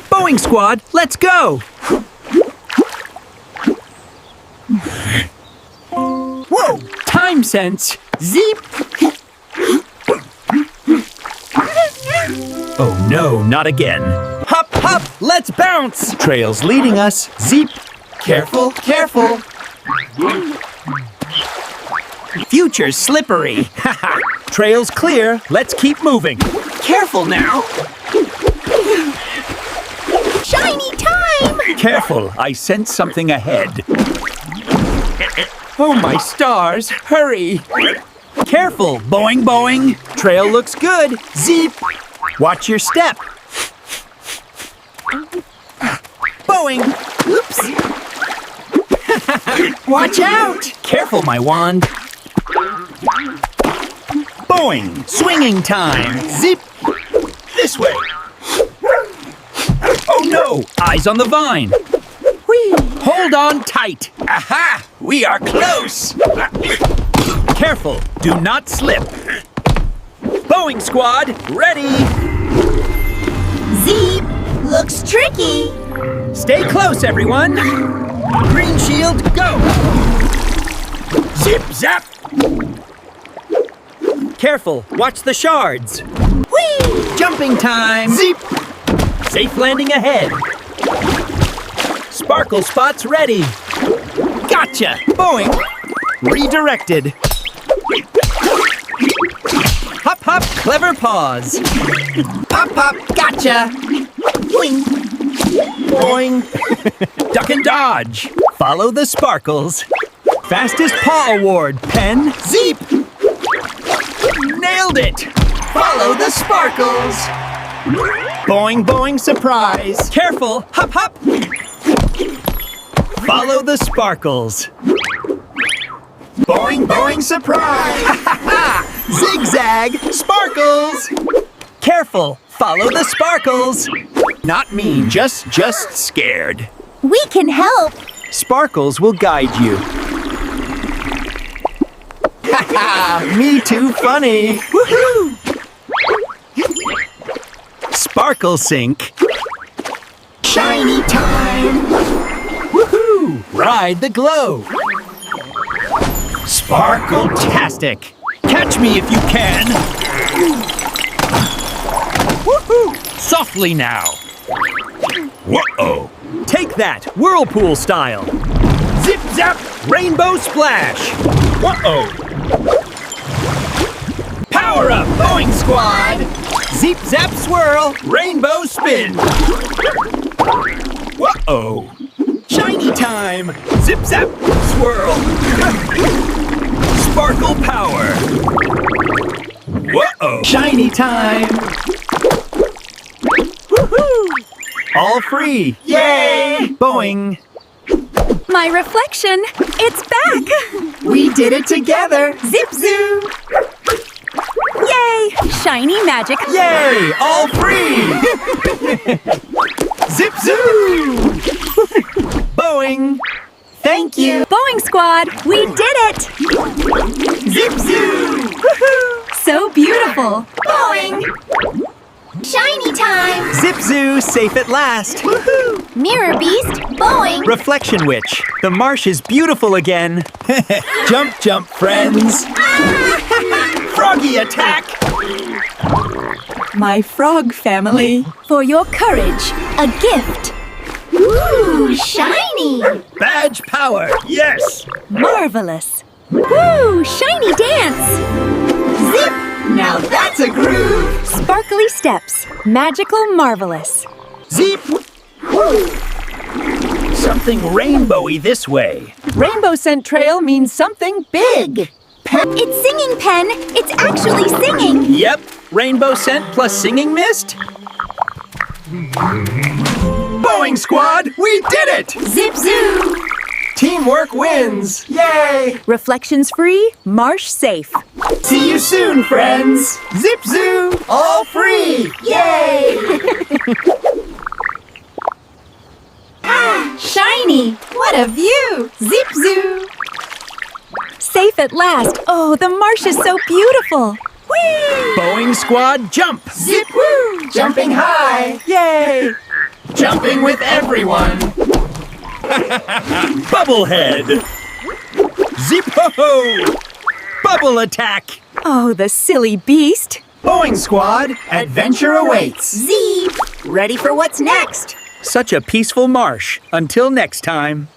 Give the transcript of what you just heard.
Boing Squad, let's go! Whoa! Time sense! Zeep! Oh no, not again. Hop, hop, let's bounce! Trail's leading us. Zeep! Careful, careful! Future's slippery. Haha! Trail's clear, let's keep moving. Careful now! Shiny time! Careful, I sense something ahead. Oh my stars, hurry! Careful, Boing Boing! Trail looks good. Zeep! Watch your step. Boing! Oops! Watch out! Careful, my wand. Boing! Swinging time! Zip! This way! Oh no! Eyes on the vine! Whee! Hold on tight! Aha! We are close! Careful! Do not slip! Boing Squad, ready! Zeep! Looks tricky! Stay close, everyone! Green shield, go! Zip zap! Careful, watch the shards! Whee! Jumping time! Zip! Safe landing ahead! Sparkle spots ready! Gotcha! Boing! Redirected! Hop hop, clever paws! Pop pop, gotcha! Boing! Boing! Duck and dodge! Follow the sparkles! Fastest paw award, pen! Zeep! Nailed it! Follow the sparkles! Boing boing surprise! Careful! Hop hop! Follow the sparkles! Boing boing surprise! Zigzag! Sparkles! Careful! Follow the sparkles! Not me, just scared. We can help! Sparkles will guide you. Me too funny! Woohoo! Sparkle sync. Shiny time! Woohoo! Ride the glow! Sparkle-tastic! Catch me if you can! Woohoo! Softly now! Whoa! Take that, whirlpool style! Zip zap, rainbow splash! Whoa! Power up, Boing Squad! Zip zap swirl, rainbow spin! Whoa! Shiny time! Zip zap, swirl! Sparkle power! Whoa! Shiny time! Woohoo! All free! Yay! Boing! My reflection! It's back! We did it together! Zip zoo! Yay! Shiny magic! Yay! All free! Zip zoo! Boing! Thank you! Boing Squad, we did it! Zip zoo! Woohoo! So beautiful! Boing! Shiny time! Zip zoo, safe at last! Woohoo! Mirror Beast, Boing! Reflection Witch, the marsh is beautiful again! Jump, jump, friends! Froggy attack! My frog family. For your courage, a gift. Ooh, shiny! Badge power, yes! Marvelous! Woo, shiny dance! Zip! Now that's a groove! Sparkly steps, magical marvelous. Zeep! Woo! Something rainbowy this way. Rainbow scent trail means something big. It's singing, Pen! It's actually singing! Yep, rainbow scent plus singing mist. Boing Squad, we did it! Zip zoo! Teamwork wins! Yay! Reflections free, marsh safe. See you soon, friends! Zip zoo, all free! Yay! Ah, shiny! What a view! Zip zoo! Safe at last. Oh, the marsh is so beautiful. Whee! Boing Squad, jump! Zip woo! Jumping high! Yay! Jumping with everyone! Bubblehead! Zip-ho-ho! Bubble attack! Oh, the silly beast. Boing Squad, adventure awaits! Zee! Ready for what's next? Such a peaceful marsh. Until next time.